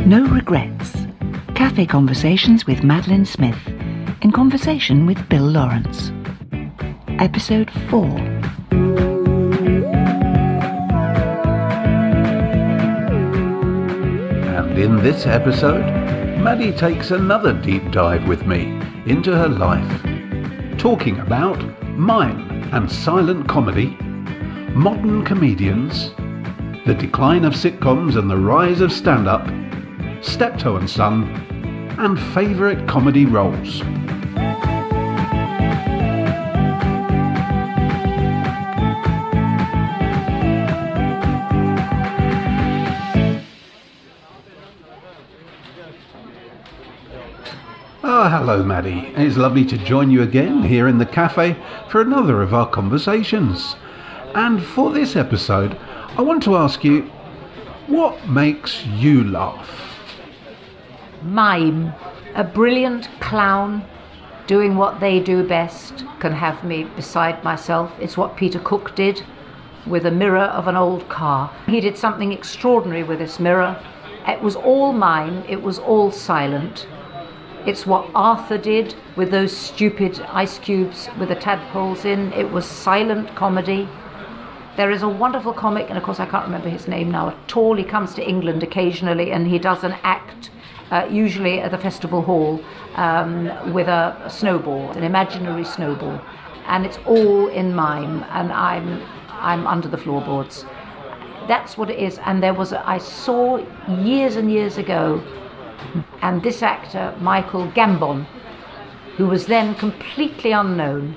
No Regrets. Cafe Conversations with Madeline Smith in conversation with Bill Lawrence. Episode 4. And in this episode, Maddie takes another deep dive with me into her life, talking about mime and silent comedy, modern comedians, the decline of sitcoms and the rise of stand-up, Steptoe Son, and favourite comedy roles. Hello Maddie, it's lovely to join you again here in the cafe for another of our conversations. And for this episode, I want to ask you, what makes you laugh? Mime. A brilliant clown doing what they do best can have me beside myself. It's what Peter Cook did with a mirror of an old car. He did something extraordinary with this mirror. It was all mime, it was all silent. It's what Arthur did with those stupid ice cubes with the tadpoles in. It was silent comedy. There is a wonderful comic, and of course I can't remember his name now at all. He comes to England occasionally and he does an act, usually at the festival hall, with a snowball, an imaginary snowball. And it's all in mime, and I'm under the floorboards. That's what it is. And there was, I saw years and years ago, and this actor, Michael Gambon, who was then completely unknown,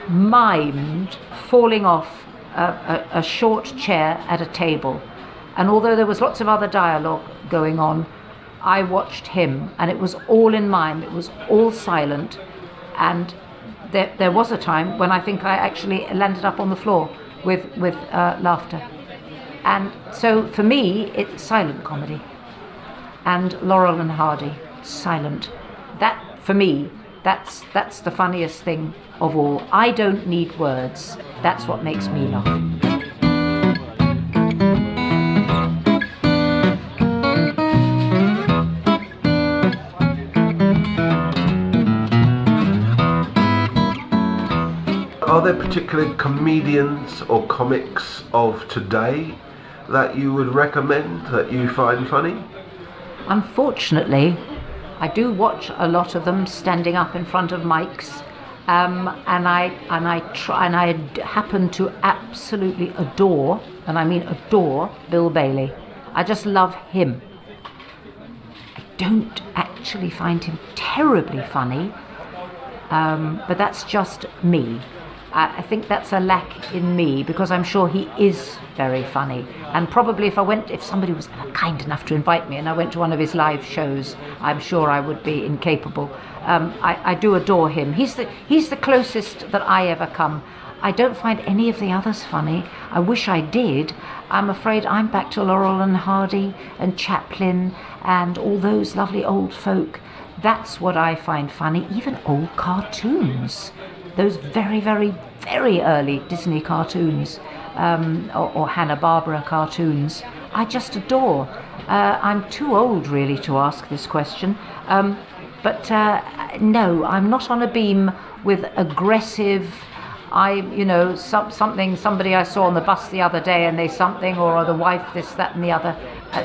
mimed falling off a short chair at a table. And although there was lots of other dialogue going on, I watched him, and it was all in mime, it was all silent. And there was a time when I think I actually landed up on the floor with laughter. And so for me, it's silent comedy. And Laurel and Hardy, silent. That, for me, that's the funniest thing of all. I don't need words. That's what makes me laugh. Are there particular comedians or comics of today that you would recommend, that you find funny? Unfortunately, I do watch a lot of them standing up in front of mics, and I happen to absolutely adore, and I mean adore, Bill Bailey. I just love him. I don't actually find him terribly funny, but that's just me. I think that's a lack in me, because I'm sure he is very funny. And probably if somebody was kind enough to invite me and I went to one of his live shows, I'm sure I would be incapable. I do adore him. He's the closest that I ever come. I don't find any of the others funny. I wish I did. I'm afraid I'm back to Laurel and Hardy and Chaplin and all those lovely old folk. That's what I find funny. Even old cartoons. Those very, very, very early Disney cartoons, or Hanna-Barbera cartoons, I just adore. I'm too old, really, to ask this question. But no, I'm not on a beam with aggressive, somebody I saw on the bus the other day and they something, or the wife this, that and the other.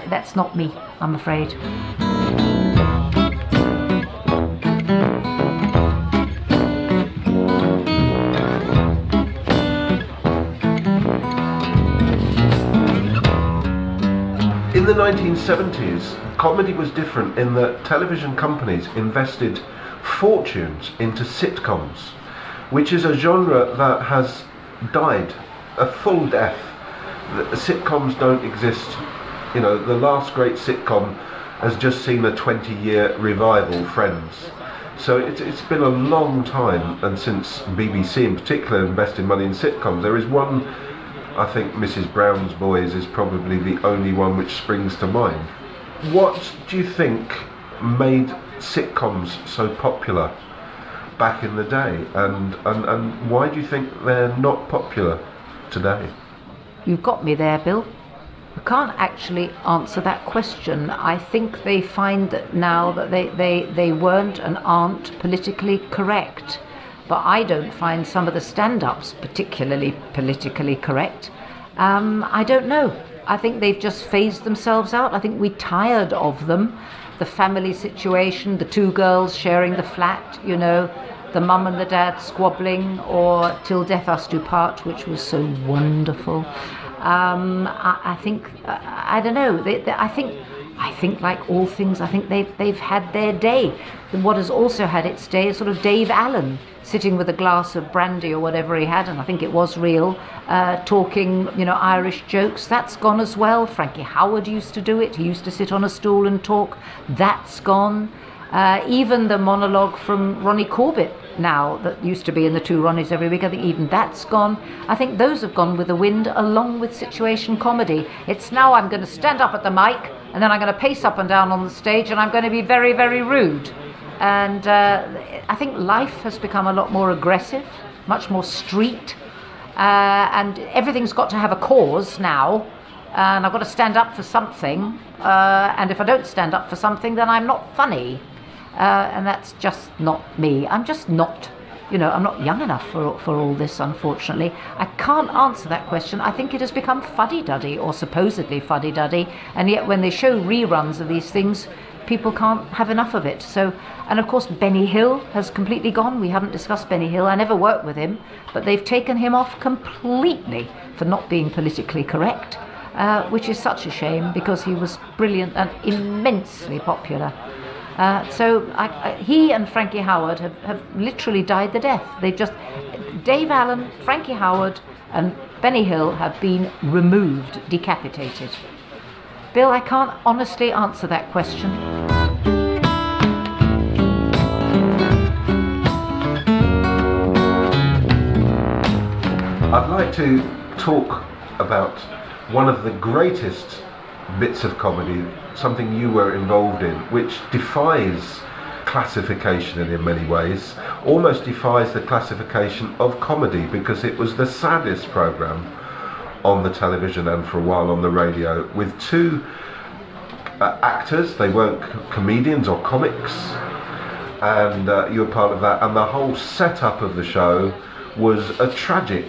That's not me, I'm afraid. In the 1970s, comedy was different in that television companies invested fortunes into sitcoms, which is a genre that has died a full death. The sitcoms don't exist. The last great sitcom has just seen a 20-year revival, Friends. So it's been a long time, and since BBC in particular invested money in sitcoms, there is one, I think Mrs. Brown's Boys is probably the only one which springs to mind. What do you think made sitcoms so popular back in the day, and why do you think they're not popular today? You've got me there, Bill. I can't actually answer that question. I think they find that now that they weren't and aren't politically correct. But I don't find some of the stand-ups particularly politically correct. I don't know. I think they've just phased themselves out. I think we're tired of them. The family situation, the two girls sharing the flat, you know, the mum and the dad squabbling, or Till Death Us Do Part, which was so wonderful. I think, I don't know, I think like all things, I think they've had their day. What has also had its day is sort of Dave Allen sitting with a glass of brandy or whatever he had, and I think it was real, talking, you know, Irish jokes. That's gone as well. Frankie Howerd used to do it. He used to sit on a stool and talk. That's gone. Even the monologue from Ronnie Corbett now that used to be in the Two Ronnies every week, I think even that's gone. I think those have gone with the wind, along with situation comedy. It's now I'm going to stand up at the mic and then I'm going to pace up and down on the stage and I'm going to be very, very rude. And I think life has become a lot more aggressive, much more street, and everything's got to have a cause now, and I've got to stand up for something, and if I don't stand up for something, then I'm not funny. And that's just not me. I'm just not, you know, I'm not young enough for all this, unfortunately. I can't answer that question. I think it has become fuddy-duddy, or supposedly fuddy-duddy, and yet when they show reruns of these things, people can't have enough of it. So, and of course Benny Hill has completely gone. We haven't discussed Benny Hill. I never worked with him, but they've taken him off completely for not being politically correct, which is such a shame because he was brilliant and immensely popular. So he and Frankie Howerd have literally died the death. They've just, Dave Allen, Frankie Howerd and Benny Hill have been removed, decapitated. Bill, I can't honestly answer that question. I'd like to talk about one of the greatest bits of comedy, something you were involved in, which defies classification in many ways, almost defies the classification of comedy, because it was the saddest programme on the television and for a while on the radio, with two actors. They weren't comedians or comics, and you were part of that, and the whole setup of the show was a tragedy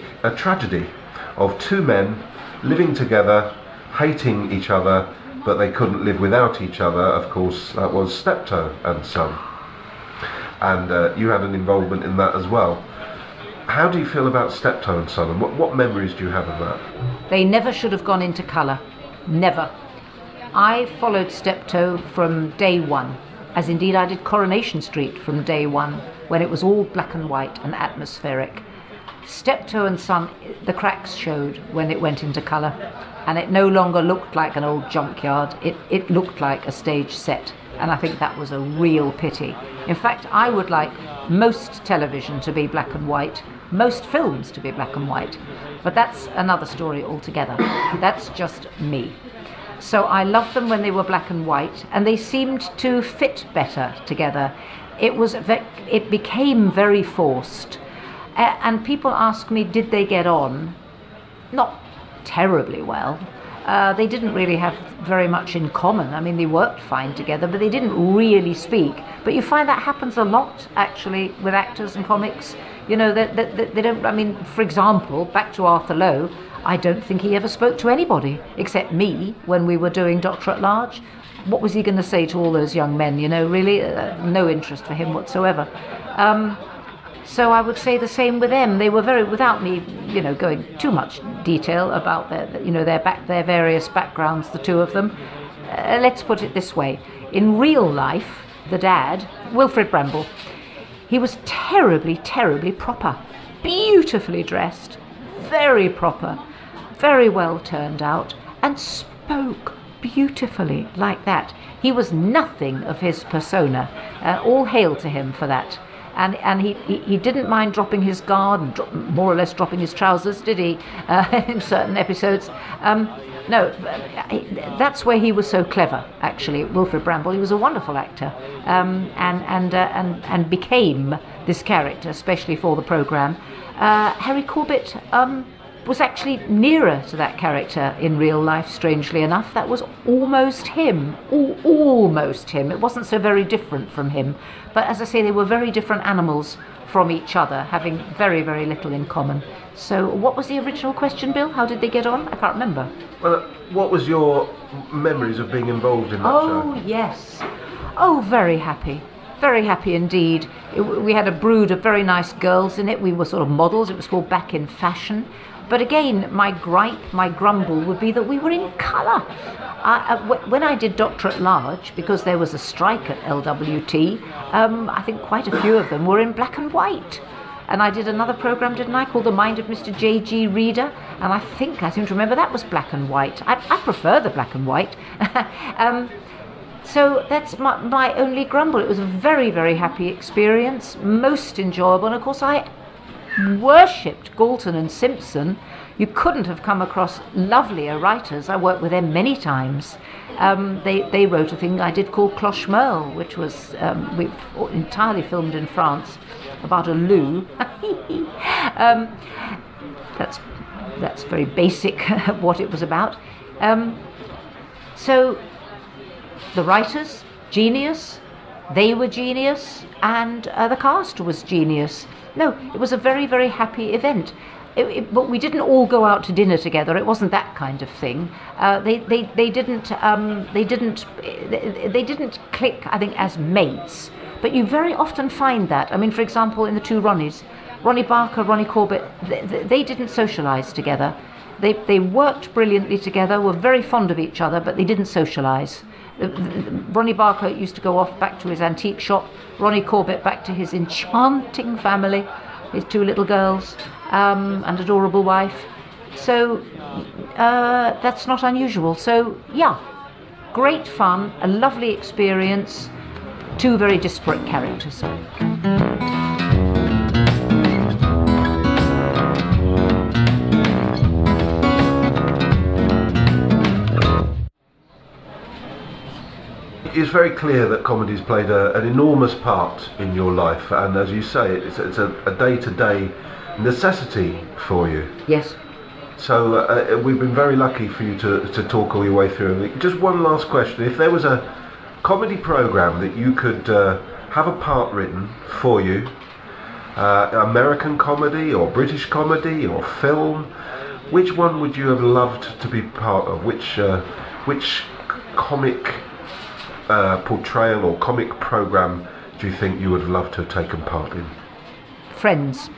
of two men living together, hating each other, but they couldn't live without each other. Of course, that was Steptoe Son, and you had an involvement in that as well. How do you feel about Steptoe Son, and what memories do you have of that? They never should have gone into colour. Never. I followed Steptoe from day one, as indeed I did Coronation Street from day one, when it was all black and white and atmospheric. Steptoe Son, the cracks showed when it went into colour, and it no longer looked like an old junkyard. It looked like a stage set, and I think that was a real pity. In fact, I would like most television to be black and white, most films to be black and white, but that's another story altogether. That's just me. So I loved them when they were black and white, and they seemed to fit better together. It became very forced, and people ask me, did they get on? Not terribly well. They didn't really have very much in common. I mean, they worked fine together, but they didn't really speak. But you find that happens a lot, actually, with actors and comics. You know, they don't, I mean, for example, back to Arthur Lowe, I don't think he ever spoke to anybody except me when we were doing Doctor at Large. What was he going to say to all those young men, you know, really? No interest for him whatsoever. So I would say the same with them. They were very, without me, you know, going too much detail about their, you know, their various backgrounds, the two of them. Let's put it this way: in real life, the dad, Wilfrid Bramble, he was terribly, terribly proper, beautifully dressed, very proper, very well turned out, and spoke beautifully like that. He was nothing of his persona. All hail to him for that. And he didn't mind dropping his guard and more or less dropping his trousers, did he, in certain episodes? No, that's where he was so clever, actually, Wilfrid Bramble. He was a wonderful actor, and became this character, especially for the programme. Harry Corbett was actually nearer to that character in real life, strangely enough. That was almost him, almost him. It wasn't so very different from him. But as I say, they were very different animals from each other, having very, very little in common. So what was the original question, Bill? How did they get on? I can't remember. Well, what was your memories of being involved in that show? Oh, yes. Oh, very happy. Very happy indeed. We had a brood of very nice girls in it. We were sort of models. It was called Back in Fashion. But again, my gripe, my grumble would be that we were in colour. When I did Doctor at Large, because there was a strike at LWT, I think quite a few of them were in black and white. And I did another programme, didn't I, called The Mind of Mr. J.G. Reader, and I seem to remember that was black and white. I prefer the black and white. So that's my only grumble. It was a very, very happy experience, most enjoyable, and of course I worshipped Galton and Simpson. You couldn't have come across lovelier writers. I worked with them many times. They wrote a thing I did called Cloche Merle, which was we entirely filmed in France, about a loo. That's very basic what it was about. So the writers, genius, they were genius, and the cast was genius. No, it was a very, very happy event. But we didn't all go out to dinner together. It wasn't that kind of thing. They didn't click, I think, as mates. But you very often find that. I mean, for example, in the two Ronnies, Ronnie Barker, Ronnie Corbett, they didn't socialise together. They worked brilliantly together, were very fond of each other, but they didn't socialise. Ronnie Barker used to go off back to his antique shop, Ronnie Corbett back to his enchanting family, his two little girls, and adorable wife. So that's not unusual. So yeah, great fun, a lovely experience, two very disparate characters. It's very clear that comedy's played an enormous part in your life, and as you say, it's a day-to-day necessity for you. Yes. So we've been very lucky for you to talk all your way through. Just one last question. If there was a comedy programme that you could have a part written for you, American comedy or British comedy or film, which one would you have loved to be part of? Which comic portrayal or comic programme do you think you would have loved to have taken part in? Friends.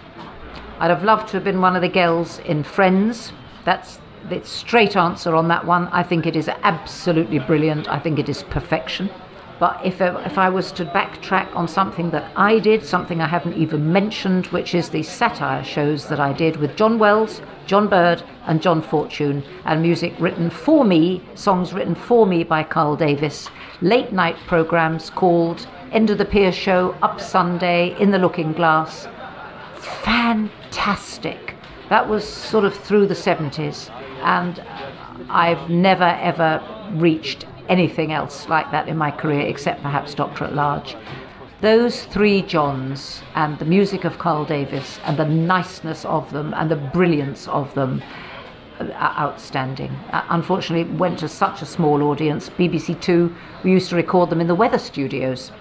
I'd have loved to have been one of the girls in Friends. That's the straight answer on that one. I think it is absolutely brilliant. I think it is perfection. But if I was to backtrack on something that I did, something I haven't even mentioned, which is the satire shows that I did with John Wells, John Bird and John Fortune, and music written for me, songs written for me by Carl Davis, late night programmes called End of the Pier Show, Up Sunday, In the Looking Glass. Fantastic. That was sort of through the 70s, and I've never ever reached anything else like that in my career, except perhaps Doctor at Large. Those three Johns and the music of Carl Davis and the niceness of them and the brilliance of them are outstanding. Unfortunately, it went to such a small audience. BBC Two, we used to record them in the weather studios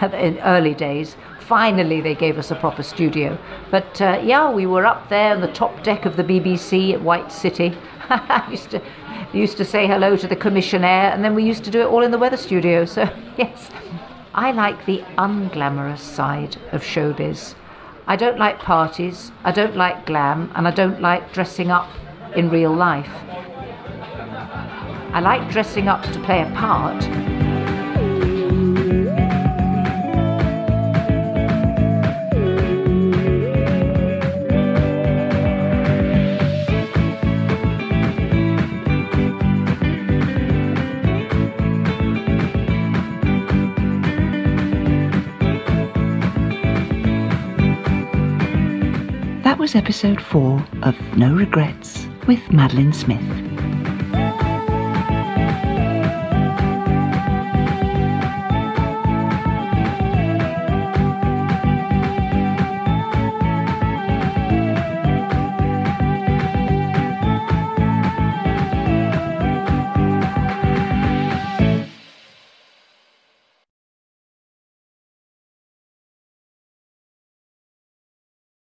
in early days. Finally, they gave us a proper studio. But yeah, we were up there on the top deck of the BBC at White City. I used to say hello to the commissionaire, and then we used to do it all in the weather studio. So yes, I like the unglamorous side of showbiz. I don't like parties, I don't like glam, and I don't like dressing up in real life. I like dressing up to play a part. That was episode 4 of No Regrets with Madeline Smith.